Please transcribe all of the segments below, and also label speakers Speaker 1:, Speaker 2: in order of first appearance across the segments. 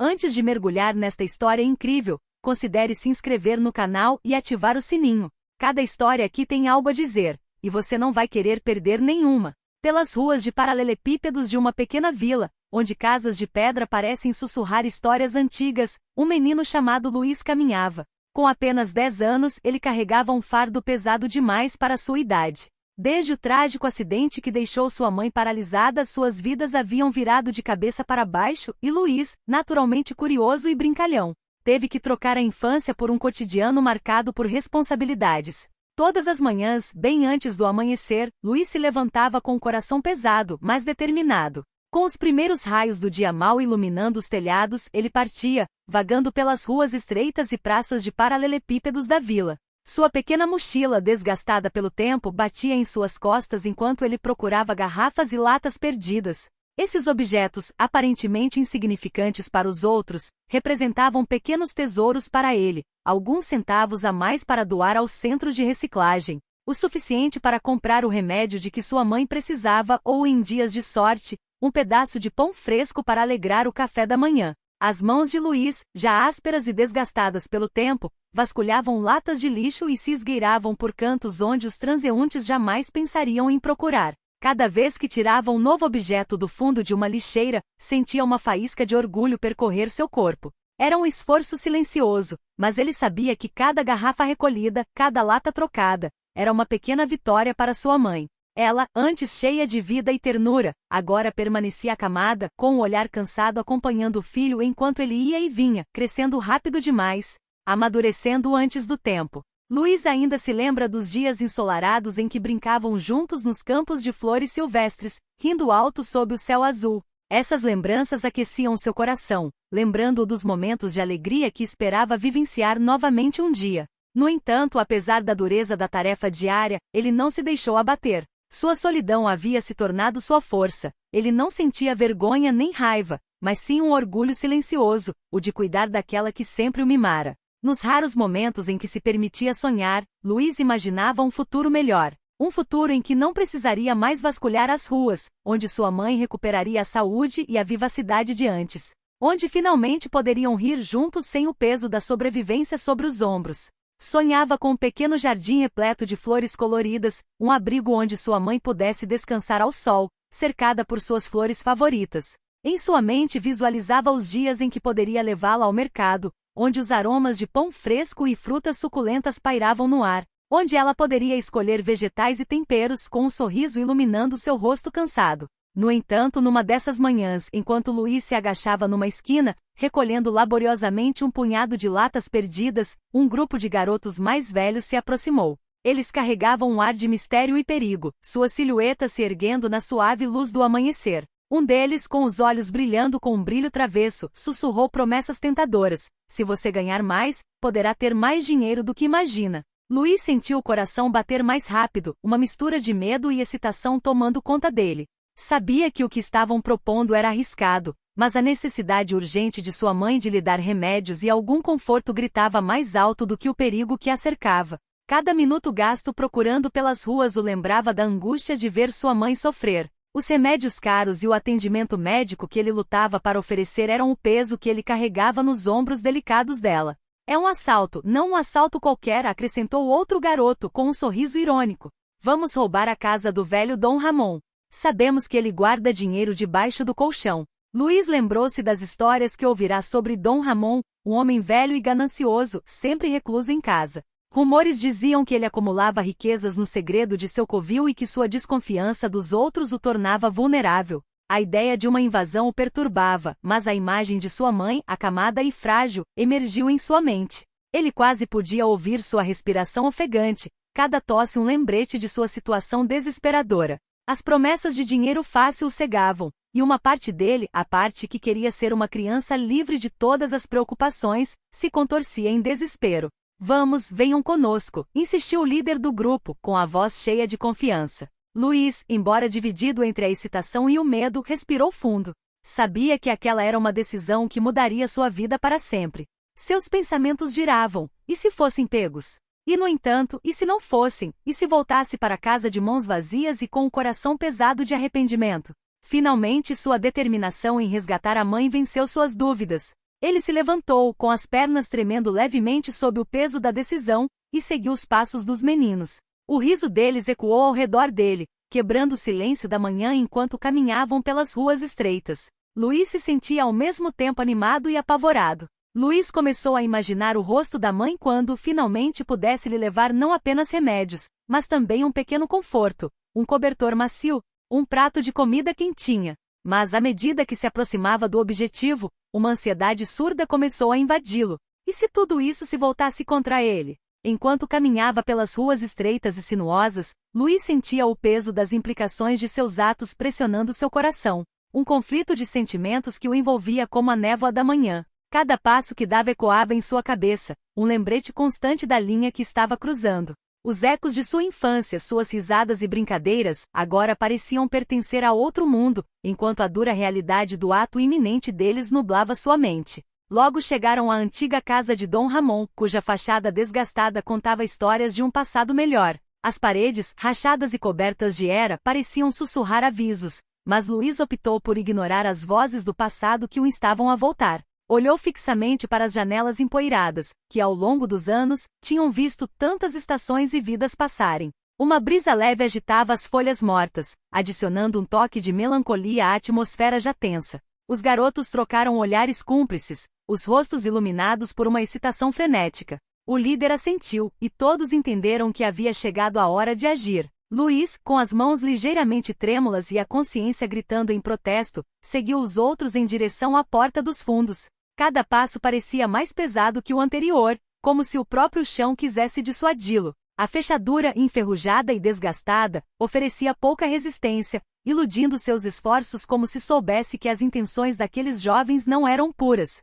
Speaker 1: Antes de mergulhar nesta história incrível, considere se inscrever no canal e ativar o sininho. Cada história aqui tem algo a dizer, e você não vai querer perder nenhuma. Pelas ruas de paralelepípedos de uma pequena vila, onde casas de pedra parecem sussurrar histórias antigas, um menino chamado Luiz caminhava. Com apenas 10 anos, ele carregava um fardo pesado demais para sua idade. Desde o trágico acidente que deixou sua mãe paralisada, suas vidas haviam virado de cabeça para baixo, e Luiz, naturalmente curioso e brincalhão, teve que trocar a infância por um cotidiano marcado por responsabilidades. Todas as manhãs, bem antes do amanhecer, Luiz se levantava com o coração pesado, mas determinado. Com os primeiros raios do dia mal iluminando os telhados, ele partia, vagando pelas ruas estreitas e praças de paralelepípedos da vila. Sua pequena mochila, desgastada pelo tempo, batia em suas costas enquanto ele procurava garrafas e latas perdidas. Esses objetos, aparentemente insignificantes para os outros, representavam pequenos tesouros para ele, alguns centavos a mais para doar ao centro de reciclagem, o suficiente para comprar o remédio de que sua mãe precisava ou, em dias de sorte, um pedaço de pão fresco para alegrar o café da manhã. As mãos de Luiz, já ásperas e desgastadas pelo tempo, vasculhavam latas de lixo e se esgueiravam por cantos onde os transeuntes jamais pensariam em procurar. Cada vez que tirava um novo objeto do fundo de uma lixeira, sentia uma faísca de orgulho percorrer seu corpo. Era um esforço silencioso, mas ele sabia que cada garrafa recolhida, cada lata trocada, era uma pequena vitória para sua mãe. Ela, antes cheia de vida e ternura, agora permanecia acamada, com o olhar cansado acompanhando o filho enquanto ele ia e vinha, crescendo rápido demais, amadurecendo antes do tempo. Luiz ainda se lembra dos dias ensolarados em que brincavam juntos nos campos de flores silvestres, rindo alto sob o céu azul. Essas lembranças aqueciam seu coração, lembrando-o dos momentos de alegria que esperava vivenciar novamente um dia. No entanto, apesar da dureza da tarefa diária, ele não se deixou abater. Sua solidão havia se tornado sua força. Ele não sentia vergonha nem raiva, mas sim um orgulho silencioso, o de cuidar daquela que sempre o mimara. Nos raros momentos em que se permitia sonhar, Luiz imaginava um futuro melhor. Um futuro em que não precisaria mais vasculhar as ruas, onde sua mãe recuperaria a saúde e a vivacidade de antes. Onde finalmente poderiam rir juntos sem o peso da sobrevivência sobre os ombros. Sonhava com um pequeno jardim repleto de flores coloridas, um abrigo onde sua mãe pudesse descansar ao sol, cercada por suas flores favoritas. Em sua mente visualizava os dias em que poderia levá-la ao mercado, onde os aromas de pão fresco e frutas suculentas pairavam no ar, onde ela poderia escolher vegetais e temperos com um sorriso iluminando seu rosto cansado. No entanto, numa dessas manhãs, enquanto Luiz se agachava numa esquina, recolhendo laboriosamente um punhado de latas perdidas, um grupo de garotos mais velhos se aproximou. Eles carregavam um ar de mistério e perigo, suas silhuetas se erguendo na suave luz do amanhecer. Um deles, com os olhos brilhando com um brilho travesso, sussurrou promessas tentadoras. Se você ganhar mais, poderá ter mais dinheiro do que imagina. Luiz sentiu o coração bater mais rápido, uma mistura de medo e excitação tomando conta dele. Sabia que o que estavam propondo era arriscado, mas a necessidade urgente de sua mãe de lhe dar remédios e algum conforto gritava mais alto do que o perigo que a cercava. Cada minuto gasto procurando pelas ruas o lembrava da angústia de ver sua mãe sofrer. Os remédios caros e o atendimento médico que ele lutava para oferecer eram o peso que ele carregava nos ombros delicados dela. É um assalto, não um assalto qualquer, acrescentou outro garoto com um sorriso irônico. Vamos roubar a casa do velho Dom Ramon. Sabemos que ele guarda dinheiro debaixo do colchão. Luiz lembrou-se das histórias que ouvirá sobre Dom Ramon, um homem velho e ganancioso, sempre recluso em casa. Rumores diziam que ele acumulava riquezas no segredo de seu covil e que sua desconfiança dos outros o tornava vulnerável. A ideia de uma invasão o perturbava, mas a imagem de sua mãe, acamada e frágil, emergiu em sua mente. Ele quase podia ouvir sua respiração ofegante, cada tosse um lembrete de sua situação desesperadora. As promessas de dinheiro fácil o cegavam, e uma parte dele, a parte que queria ser uma criança livre de todas as preocupações, se contorcia em desespero. Vamos, venham conosco, insistiu o líder do grupo, com a voz cheia de confiança. Luiz, embora dividido entre a excitação e o medo, respirou fundo. Sabia que aquela era uma decisão que mudaria sua vida para sempre. Seus pensamentos giravam, e se fossem pegos? E no entanto, e se não fossem? E se voltasse para casa de mãos vazias e com o coração pesado de arrependimento? Finalmente sua determinação em resgatar a mãe venceu suas dúvidas. Ele se levantou, com as pernas tremendo levemente sob o peso da decisão, e seguiu os passos dos meninos. O riso deles ecoou ao redor dele, quebrando o silêncio da manhã enquanto caminhavam pelas ruas estreitas. Luiz se sentia ao mesmo tempo animado e apavorado. Luiz começou a imaginar o rosto da mãe quando finalmente pudesse lhe levar não apenas remédios, mas também um pequeno conforto, um cobertor macio, um prato de comida quentinha. Mas à medida que se aproximava do objetivo, uma ansiedade surda começou a invadi-lo. E se tudo isso se voltasse contra ele? Enquanto caminhava pelas ruas estreitas e sinuosas, Luiz sentia o peso das implicações de seus atos pressionando seu coração. Um conflito de sentimentos que o envolvia como a névoa da manhã. Cada passo que dava ecoava em sua cabeça, um lembrete constante da linha que estava cruzando. Os ecos de sua infância, suas risadas e brincadeiras, agora pareciam pertencer a outro mundo, enquanto a dura realidade do ato iminente deles nublava sua mente. Logo chegaram à antiga casa de Dom Ramon, cuja fachada desgastada contava histórias de um passado melhor. As paredes, rachadas e cobertas de era, pareciam sussurrar avisos, mas Luiz optou por ignorar as vozes do passado que o instavam a voltar. Olhou fixamente para as janelas empoeiradas, que ao longo dos anos, tinham visto tantas estações e vidas passarem. Uma brisa leve agitava as folhas mortas, adicionando um toque de melancolia à atmosfera já tensa. Os garotos trocaram olhares cúmplices, os rostos iluminados por uma excitação frenética. O líder assentiu, e todos entenderam que havia chegado a hora de agir. Luiz, com as mãos ligeiramente trêmulas e a consciência gritando em protesto, seguiu os outros em direção à porta dos fundos. Cada passo parecia mais pesado que o anterior, como se o próprio chão quisesse dissuadi-lo. A fechadura, enferrujada e desgastada, oferecia pouca resistência, iludindo seus esforços como se soubesse que as intenções daqueles jovens não eram puras.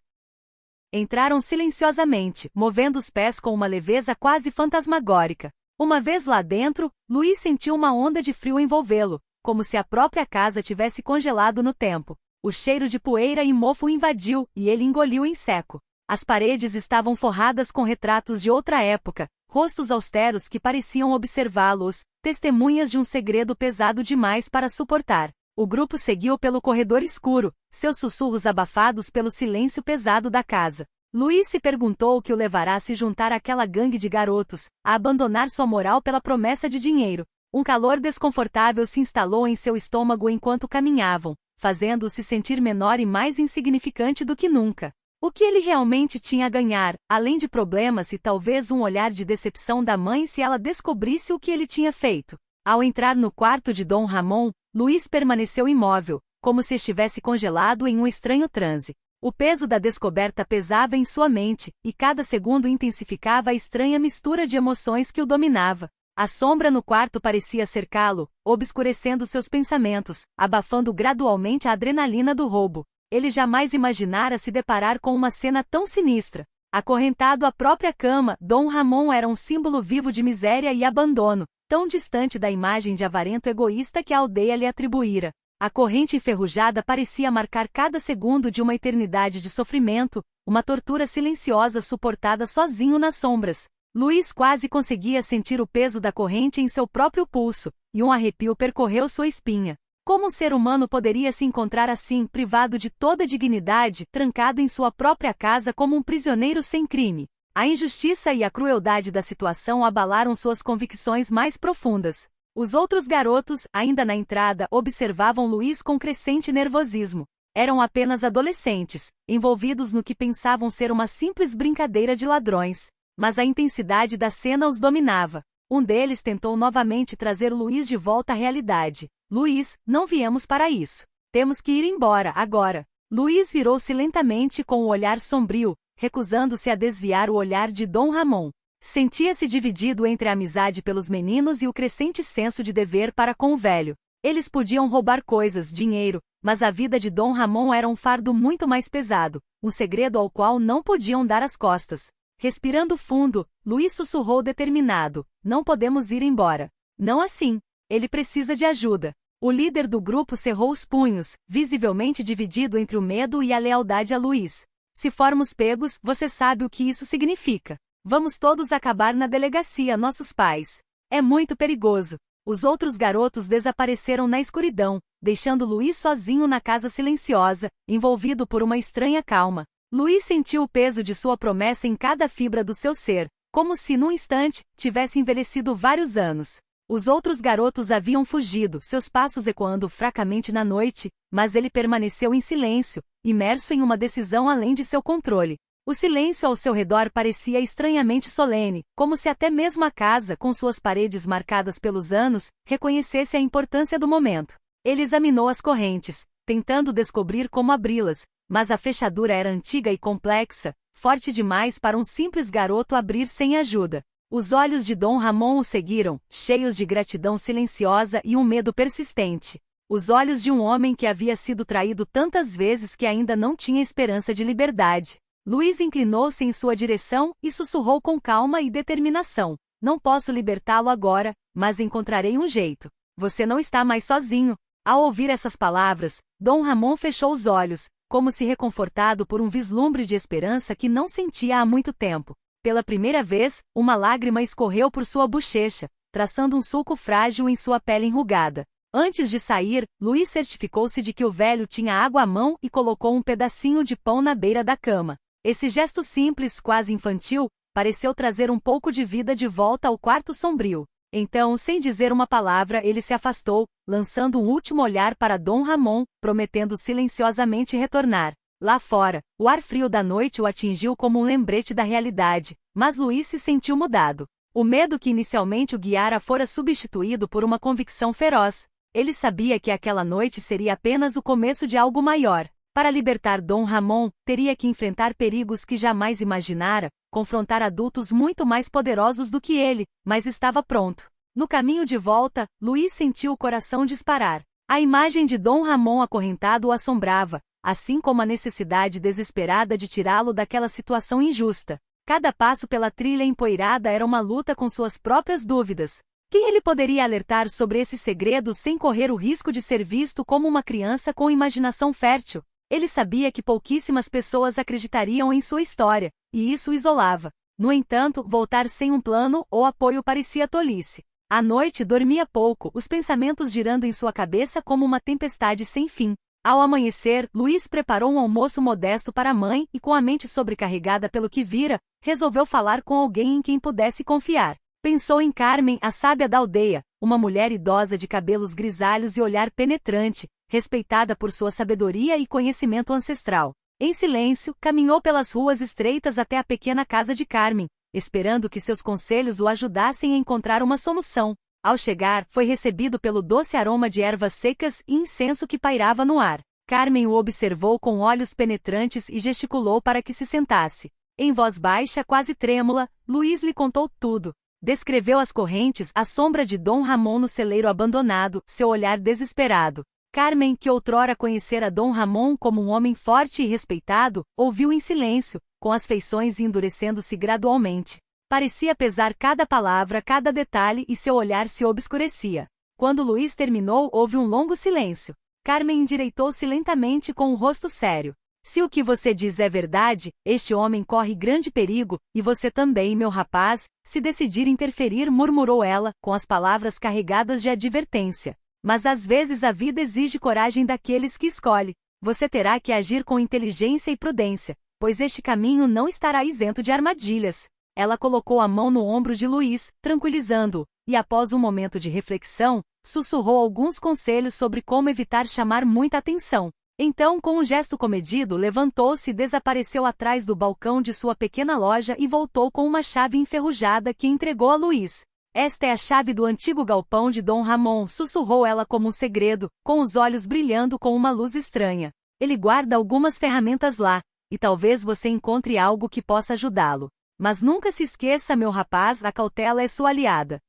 Speaker 1: Entraram silenciosamente, movendo os pés com uma leveza quase fantasmagórica. Uma vez lá dentro, Luiz sentiu uma onda de frio envolvê-lo, como se a própria casa tivesse congelado no tempo. O cheiro de poeira e mofo o invadiu, e ele engoliu em seco. As paredes estavam forradas com retratos de outra época, rostos austeros que pareciam observá-los, testemunhas de um segredo pesado demais para suportar. O grupo seguiu pelo corredor escuro, seus sussurros abafados pelo silêncio pesado da casa. Luiz se perguntou o que o levará a se juntar àquela gangue de garotos, a abandonar sua moral pela promessa de dinheiro. Um calor desconfortável se instalou em seu estômago enquanto caminhavam, fazendo-o se sentir menor e mais insignificante do que nunca. O que ele realmente tinha a ganhar, além de problemas e talvez um olhar de decepção da mãe se ela descobrisse o que ele tinha feito? Ao entrar no quarto de Dom Ramon, Luiz permaneceu imóvel, como se estivesse congelado em um estranho transe. O peso da descoberta pesava em sua mente, e cada segundo intensificava a estranha mistura de emoções que o dominava. A sombra no quarto parecia cercá-lo, obscurecendo seus pensamentos, abafando gradualmente a adrenalina do roubo. Ele jamais imaginara se deparar com uma cena tão sinistra. Acorrentado à própria cama, Dom Ramon era um símbolo vivo de miséria e abandono, tão distante da imagem de avarento egoísta que a aldeia lhe atribuíra. A corrente enferrujada parecia marcar cada segundo de uma eternidade de sofrimento, uma tortura silenciosa suportada sozinho nas sombras. Luiz quase conseguia sentir o peso da corrente em seu próprio pulso, e um arrepio percorreu sua espinha. Como um ser humano poderia se encontrar assim, privado de toda dignidade, trancado em sua própria casa como um prisioneiro sem crime? A injustiça e a crueldade da situação abalaram suas convicções mais profundas. Os outros garotos, ainda na entrada, observavam Luiz com crescente nervosismo. Eram apenas adolescentes, envolvidos no que pensavam ser uma simples brincadeira de ladrões. Mas a intensidade da cena os dominava. Um deles tentou novamente trazer Luiz de volta à realidade. Luiz, não viemos para isso. Temos que ir embora, agora. Luiz virou-se lentamente com o olhar sombrio, recusando-se a desviar o olhar de Dom Ramon. Sentia-se dividido entre a amizade pelos meninos e o crescente senso de dever para com o velho. Eles podiam roubar coisas, dinheiro, mas a vida de Dom Ramon era um fardo muito mais pesado, um segredo ao qual não podiam dar as costas. Respirando fundo, Luiz sussurrou determinado: não podemos ir embora. Não assim. Ele precisa de ajuda. O líder do grupo cerrou os punhos, visivelmente dividido entre o medo e a lealdade a Luiz. Se formos pegos, você sabe o que isso significa. Vamos todos acabar na delegacia, nossos pais. É muito perigoso. Os outros garotos desapareceram na escuridão, deixando Luiz sozinho na casa silenciosa, envolvido por uma estranha calma. Luís sentiu o peso de sua promessa em cada fibra do seu ser, como se, num instante, tivesse envelhecido vários anos. Os outros garotos haviam fugido, seus passos ecoando fracamente na noite, mas ele permaneceu em silêncio, imerso em uma decisão além de seu controle. O silêncio ao seu redor parecia estranhamente solene, como se até mesmo a casa, com suas paredes marcadas pelos anos, reconhecesse a importância do momento. Ele examinou as correntes, tentando descobrir como abri-las, mas a fechadura era antiga e complexa, forte demais para um simples garoto abrir sem ajuda. Os olhos de Dom Ramon o seguiram, cheios de gratidão silenciosa e um medo persistente. Os olhos de um homem que havia sido traído tantas vezes que ainda não tinha esperança de liberdade. Luís inclinou-se em sua direção e sussurrou com calma e determinação: "Não posso libertá-lo agora, mas encontrarei um jeito. Você não está mais sozinho." Ao ouvir essas palavras, Dom Ramon fechou os olhos, como se reconfortado por um vislumbre de esperança que não sentia há muito tempo. Pela primeira vez, uma lágrima escorreu por sua bochecha, traçando um sulco frágil em sua pele enrugada. Antes de sair, Luís certificou-se de que o velho tinha água à mão e colocou um pedacinho de pão na beira da cama. Esse gesto simples, quase infantil, pareceu trazer um pouco de vida de volta ao quarto sombrio. Então, sem dizer uma palavra, ele se afastou, lançando um último olhar para Dom Ramon, prometendo silenciosamente retornar. Lá fora, o ar frio da noite o atingiu como um lembrete da realidade, mas Luís se sentiu mudado. O medo que inicialmente o guiara fora substituído por uma convicção feroz. Ele sabia que aquela noite seria apenas o começo de algo maior. Para libertar Dom Ramon, teria que enfrentar perigos que jamais imaginara, confrontar adultos muito mais poderosos do que ele, mas estava pronto. No caminho de volta, Luís sentiu o coração disparar. A imagem de Dom Ramon acorrentado o assombrava, assim como a necessidade desesperada de tirá-lo daquela situação injusta. Cada passo pela trilha empoeirada era uma luta com suas próprias dúvidas. Quem ele poderia alertar sobre esse segredo sem correr o risco de ser visto como uma criança com imaginação fértil? Ele sabia que pouquíssimas pessoas acreditariam em sua história, e isso o isolava. No entanto, voltar sem um plano ou apoio parecia tolice. À noite dormia pouco, os pensamentos girando em sua cabeça como uma tempestade sem fim. Ao amanhecer, Luís preparou um almoço modesto para a mãe e, com a mente sobrecarregada pelo que vira, resolveu falar com alguém em quem pudesse confiar. Pensou em Carmen, a sábia da aldeia, uma mulher idosa de cabelos grisalhos e olhar penetrante, respeitada por sua sabedoria e conhecimento ancestral. Em silêncio, caminhou pelas ruas estreitas até a pequena casa de Carmen, esperando que seus conselhos o ajudassem a encontrar uma solução. Ao chegar, foi recebido pelo doce aroma de ervas secas e incenso que pairava no ar. Carmen o observou com olhos penetrantes e gesticulou para que se sentasse. Em voz baixa, quase trêmula, Luís lhe contou tudo. Descreveu as correntes, a sombra de Dom Ramon no celeiro abandonado, seu olhar desesperado. Carmen, que outrora conhecera Dom Ramon como um homem forte e respeitado, ouviu em silêncio, com as feições endurecendo-se gradualmente. Parecia pesar cada palavra, cada detalhe e seu olhar se obscurecia. Quando Luís terminou, houve um longo silêncio. Carmen endireitou-se lentamente com o rosto sério. Se o que você diz é verdade, este homem corre grande perigo, e você também, meu rapaz, se decidir interferir, murmurou ela, com as palavras carregadas de advertência. Mas às vezes a vida exige coragem daqueles que escolhe. Você terá que agir com inteligência e prudência, pois este caminho não estará isento de armadilhas. Ela colocou a mão no ombro de Luís, tranquilizando-o, e após um momento de reflexão, sussurrou alguns conselhos sobre como evitar chamar muita atenção. Então, com um gesto comedido, levantou-se e desapareceu atrás do balcão de sua pequena loja e voltou com uma chave enferrujada que entregou a Luís. Esta é a chave do antigo galpão de Dom Ramon, sussurrou ela como um segredo, com os olhos brilhando com uma luz estranha. Ele guarda algumas ferramentas lá, e talvez você encontre algo que possa ajudá-lo. Mas nunca se esqueça, meu rapaz, a cautela é sua aliada.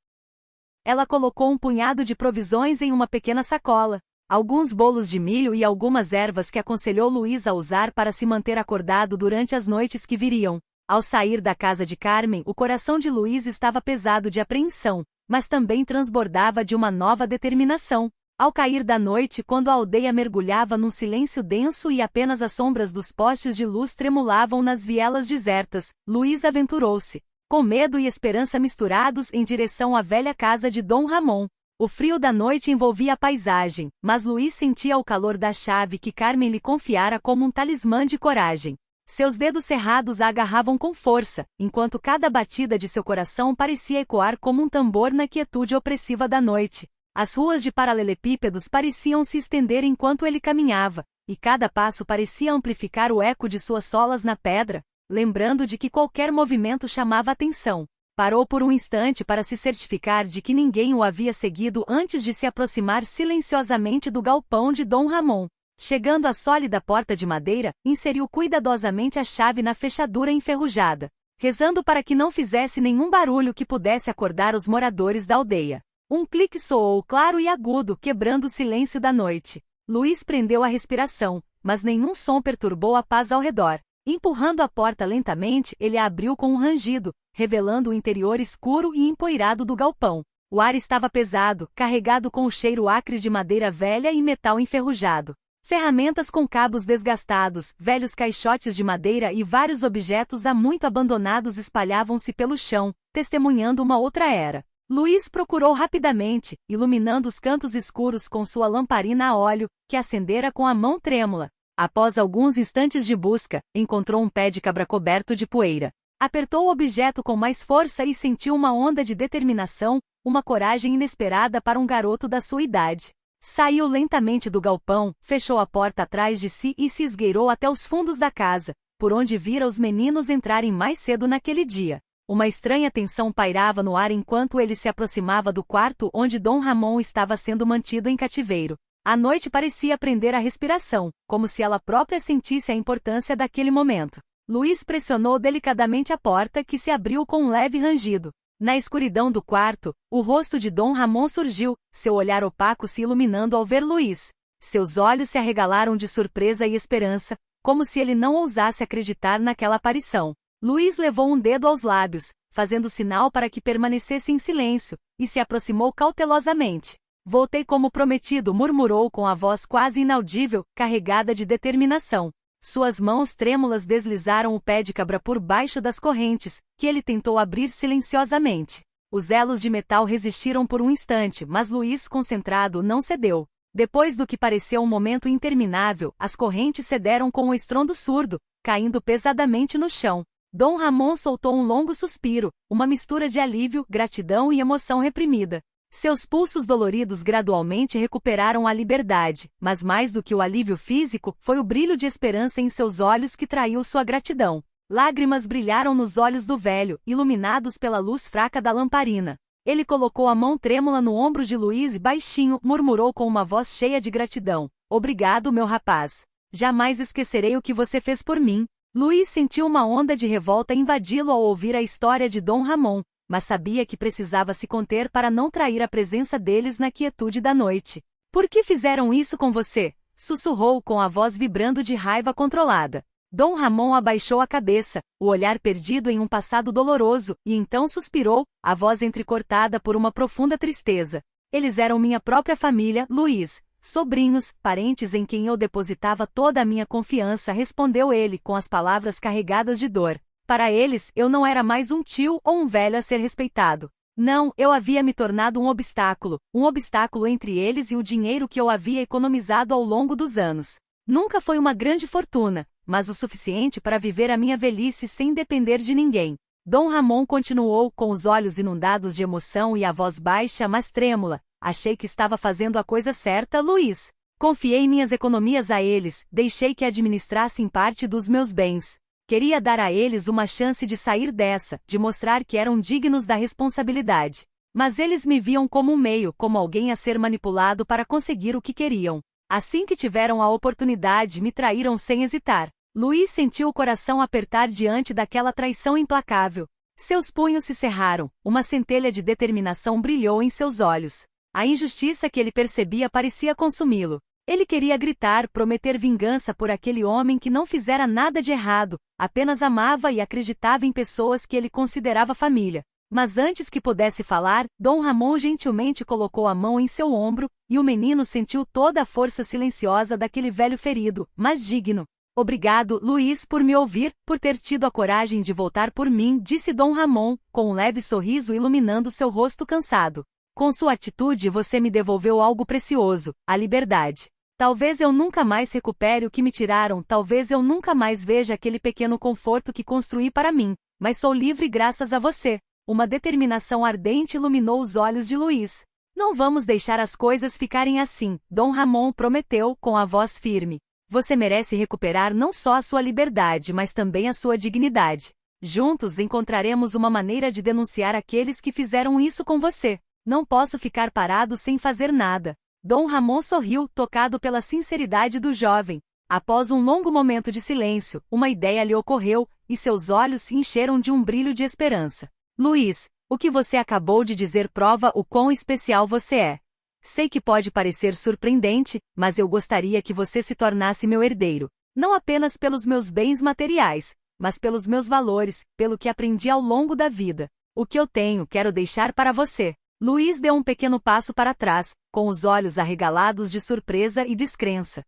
Speaker 1: Ela colocou um punhado de provisões em uma pequena sacola, alguns bolos de milho e algumas ervas que aconselhou Luís a usar para se manter acordado durante as noites que viriam. Ao sair da casa de Carmen, o coração de Luís estava pesado de apreensão, mas também transbordava de uma nova determinação. Ao cair da noite, quando a aldeia mergulhava num silêncio denso e apenas as sombras dos postes de luz tremulavam nas vielas desertas, Luís aventurou-se, com medo e esperança misturados, em direção à velha casa de Dom Ramon. O frio da noite envolvia a paisagem, mas Luís sentia o calor da chave que Carmen lhe confiara como um talismã de coragem. Seus dedos cerrados a agarravam com força, enquanto cada batida de seu coração parecia ecoar como um tambor na quietude opressiva da noite. As ruas de paralelepípedos pareciam se estender enquanto ele caminhava, e cada passo parecia amplificar o eco de suas solas na pedra, lembrando de que qualquer movimento chamava atenção. Parou por um instante para se certificar de que ninguém o havia seguido antes de se aproximar silenciosamente do galpão de Dom Ramon. Chegando à sólida porta de madeira, inseriu cuidadosamente a chave na fechadura enferrujada, rezando para que não fizesse nenhum barulho que pudesse acordar os moradores da aldeia. Um clique soou claro e agudo, quebrando o silêncio da noite. Luís prendeu a respiração, mas nenhum som perturbou a paz ao redor. Empurrando a porta lentamente, ele a abriu com um rangido, revelando o interior escuro e empoeirado do galpão. O ar estava pesado, carregado com o cheiro acre de madeira velha e metal enferrujado. Ferramentas com cabos desgastados, velhos caixotes de madeira e vários objetos há muito abandonados espalhavam-se pelo chão, testemunhando uma outra era. Luís procurou rapidamente, iluminando os cantos escuros com sua lamparina a óleo, que acendera com a mão trêmula. Após alguns instantes de busca, encontrou um pé de cabra coberto de poeira. Apertou o objeto com mais força e sentiu uma onda de determinação, uma coragem inesperada para um garoto da sua idade. Saiu lentamente do galpão, fechou a porta atrás de si e se esgueirou até os fundos da casa, por onde vira os meninos entrarem mais cedo naquele dia. Uma estranha tensão pairava no ar enquanto ele se aproximava do quarto onde Dom Ramon estava sendo mantido em cativeiro. A noite parecia prender a respiração, como se ela própria sentisse a importância daquele momento. Luís pressionou delicadamente a porta que se abriu com um leve rangido. Na escuridão do quarto, o rosto de Dom Ramon surgiu, seu olhar opaco se iluminando ao ver Luís. Seus olhos se arregalaram de surpresa e esperança, como se ele não ousasse acreditar naquela aparição. Luís levou um dedo aos lábios, fazendo sinal para que permanecesse em silêncio, e se aproximou cautelosamente. Voltei como prometido, murmurou com a voz quase inaudível, carregada de determinação. Suas mãos trêmulas deslizaram o pé de cabra por baixo das correntes, que ele tentou abrir silenciosamente. Os elos de metal resistiram por um instante, mas Luís, concentrado, não cedeu. Depois do que pareceu um momento interminável, as correntes cederam com um estrondo surdo, caindo pesadamente no chão. Dom Ramon soltou um longo suspiro, uma mistura de alívio, gratidão e emoção reprimida. Seus pulsos doloridos gradualmente recuperaram a liberdade, mas mais do que o alívio físico, foi o brilho de esperança em seus olhos que traiu sua gratidão. Lágrimas brilharam nos olhos do velho, iluminados pela luz fraca da lamparina. Ele colocou a mão trêmula no ombro de Luís e baixinho murmurou com uma voz cheia de gratidão: "Obrigado, meu rapaz. Jamais esquecerei o que você fez por mim." Luís sentiu uma onda de revolta invadi-lo ao ouvir a história de Dom Ramon, mas sabia que precisava se conter para não trair a presença deles na quietude da noite. "Por que fizeram isso com você?" sussurrou com a voz vibrando de raiva controlada. Dom Ramon abaixou a cabeça, o olhar perdido em um passado doloroso, e então suspirou, a voz entrecortada por uma profunda tristeza. "Eles eram minha própria família, Luís. Sobrinhos, parentes em quem eu depositava toda a minha confiança", respondeu ele com as palavras carregadas de dor. "Para eles, eu não era mais um tio ou um velho a ser respeitado. Não, eu havia me tornado um obstáculo entre eles e o dinheiro que eu havia economizado ao longo dos anos. Nunca foi uma grande fortuna, mas o suficiente para viver a minha velhice sem depender de ninguém." Dom Ramon continuou com os olhos inundados de emoção e a voz baixa mas trêmula: "Achei que estava fazendo a coisa certa, Luís. Confiei minhas economias a eles, deixei que administrassem parte dos meus bens. Queria dar a eles uma chance de sair dessa, de mostrar que eram dignos da responsabilidade. Mas eles me viam como um meio, como alguém a ser manipulado para conseguir o que queriam. Assim que tiveram a oportunidade, me traíram sem hesitar." Luís sentiu o coração apertar diante daquela traição implacável. Seus punhos se cerraram, uma centelha de determinação brilhou em seus olhos. A injustiça que ele percebia parecia consumi-lo. Ele queria gritar, prometer vingança por aquele homem que não fizera nada de errado, apenas amava e acreditava em pessoas que ele considerava família. Mas antes que pudesse falar, Dom Ramon gentilmente colocou a mão em seu ombro, e o menino sentiu toda a força silenciosa daquele velho ferido, mas digno. "Obrigado, Luís, por me ouvir, por ter tido a coragem de voltar por mim", disse Dom Ramon, com um leve sorriso iluminando seu rosto cansado. "Com sua atitude você me devolveu algo precioso, a liberdade." Talvez eu nunca mais recupere o que me tiraram, talvez eu nunca mais veja aquele pequeno conforto que construí para mim, mas sou livre graças a você. Uma determinação ardente iluminou os olhos de Luiz. Não vamos deixar as coisas ficarem assim, Dom Ramon prometeu com a voz firme. Você merece recuperar não só a sua liberdade, mas também a sua dignidade. Juntos encontraremos uma maneira de denunciar aqueles que fizeram isso com você. Não posso ficar parado sem fazer nada. Dom Ramon sorriu, tocado pela sinceridade do jovem. Após um longo momento de silêncio, uma ideia lhe ocorreu, e seus olhos se encheram de um brilho de esperança. Luiz, o que você acabou de dizer prova o quão especial você é. Sei que pode parecer surpreendente, mas eu gostaria que você se tornasse meu herdeiro. Não apenas pelos meus bens materiais, mas pelos meus valores, pelo que aprendi ao longo da vida. O que eu tenho, quero deixar para você. Luiz deu um pequeno passo para trás, com os olhos arregalados de surpresa e descrença.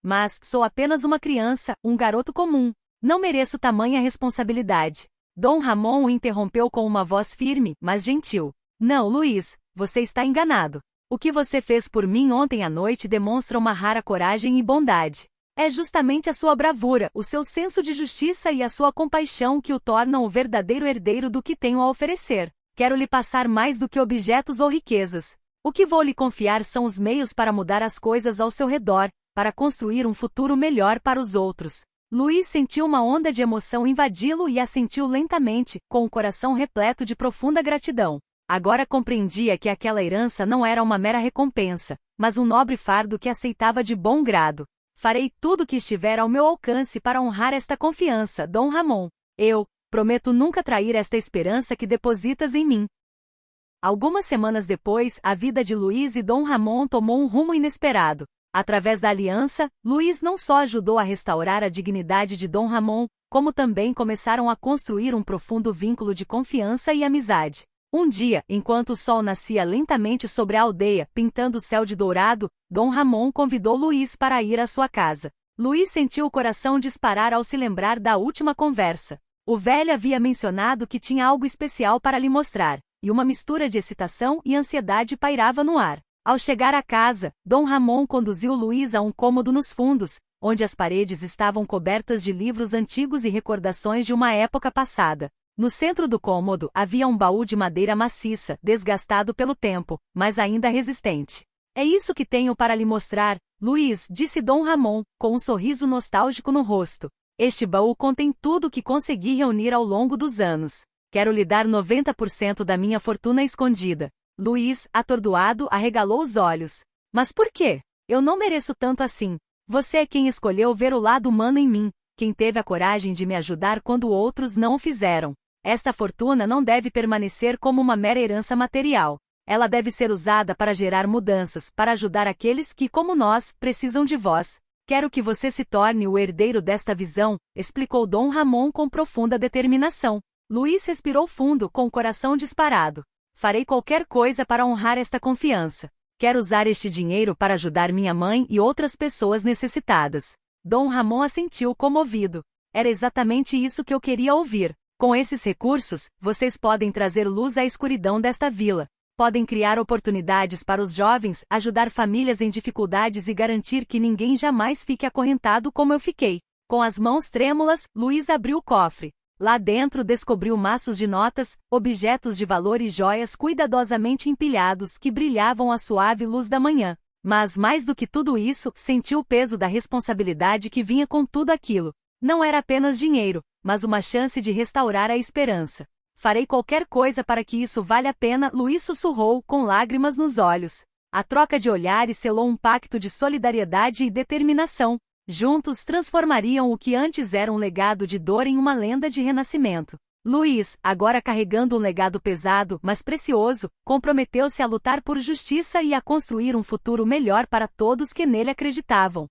Speaker 1: Mas sou apenas uma criança, um garoto comum. Não mereço tamanha responsabilidade. Dom Ramon o interrompeu com uma voz firme, mas gentil. Não, Luiz, você está enganado. O que você fez por mim ontem à noite demonstra uma rara coragem e bondade. É justamente a sua bravura, o seu senso de justiça e a sua compaixão que o tornam o verdadeiro herdeiro do que tenho a oferecer. Quero lhe passar mais do que objetos ou riquezas. O que vou lhe confiar são os meios para mudar as coisas ao seu redor, para construir um futuro melhor para os outros. Luiz sentiu uma onda de emoção invadi-lo e assentiu lentamente, com o coração repleto de profunda gratidão. Agora compreendia que aquela herança não era uma mera recompensa, mas um nobre fardo que aceitava de bom grado. Farei tudo o que estiver ao meu alcance para honrar esta confiança, Dom Ramon. Eu prometo nunca trair esta esperança que depositas em mim. Algumas semanas depois, a vida de Luiz e Dom Ramon tomou um rumo inesperado. Através da aliança, Luiz não só ajudou a restaurar a dignidade de Dom Ramon, como também começaram a construir um profundo vínculo de confiança e amizade. Um dia, enquanto o sol nascia lentamente sobre a aldeia, pintando o céu de dourado, Dom Ramon convidou Luiz para ir à sua casa. Luiz sentiu o coração disparar ao se lembrar da última conversa. O velho havia mencionado que tinha algo especial para lhe mostrar, e uma mistura de excitação e ansiedade pairava no ar. Ao chegar à casa, Dom Ramon conduziu Luiz a um cômodo nos fundos, onde as paredes estavam cobertas de livros antigos e recordações de uma época passada. No centro do cômodo havia um baú de madeira maciça, desgastado pelo tempo, mas ainda resistente. É isso que tenho para lhe mostrar, Luiz, disse Dom Ramon, com um sorriso nostálgico no rosto. Este baú contém tudo o que consegui reunir ao longo dos anos. Quero lhe dar 90% da minha fortuna escondida. Luiz, atordoado, arregalou os olhos. Mas por quê? Eu não mereço tanto assim. Você é quem escolheu ver o lado humano em mim, quem teve a coragem de me ajudar quando outros não o fizeram. Esta fortuna não deve permanecer como uma mera herança material. Ela deve ser usada para gerar mudanças, para ajudar aqueles que, como nós, precisam de vós. Quero que você se torne o herdeiro desta visão, explicou Dom Ramon com profunda determinação. Luiz respirou fundo, com o coração disparado. Farei qualquer coisa para honrar esta confiança. Quero usar este dinheiro para ajudar minha mãe e outras pessoas necessitadas. Dom Ramon assentiu comovido. Era exatamente isso que eu queria ouvir. Com esses recursos, vocês podem trazer luz à escuridão desta vila. Podem criar oportunidades para os jovens, ajudar famílias em dificuldades e garantir que ninguém jamais fique acorrentado como eu fiquei. Com as mãos trêmulas, Luiz abriu o cofre. Lá dentro descobriu maços de notas, objetos de valor e joias cuidadosamente empilhados que brilhavam à suave luz da manhã. Mas mais do que tudo isso, sentiu o peso da responsabilidade que vinha com tudo aquilo. Não era apenas dinheiro, mas uma chance de restaurar a esperança. Farei qualquer coisa para que isso valha a pena, Luiz sussurrou, com lágrimas nos olhos. A troca de olhares selou um pacto de solidariedade e determinação. Juntos transformariam o que antes era um legado de dor em uma lenda de renascimento. Luiz, agora carregando um legado pesado, mas precioso, comprometeu-se a lutar por justiça e a construir um futuro melhor para todos que nele acreditavam.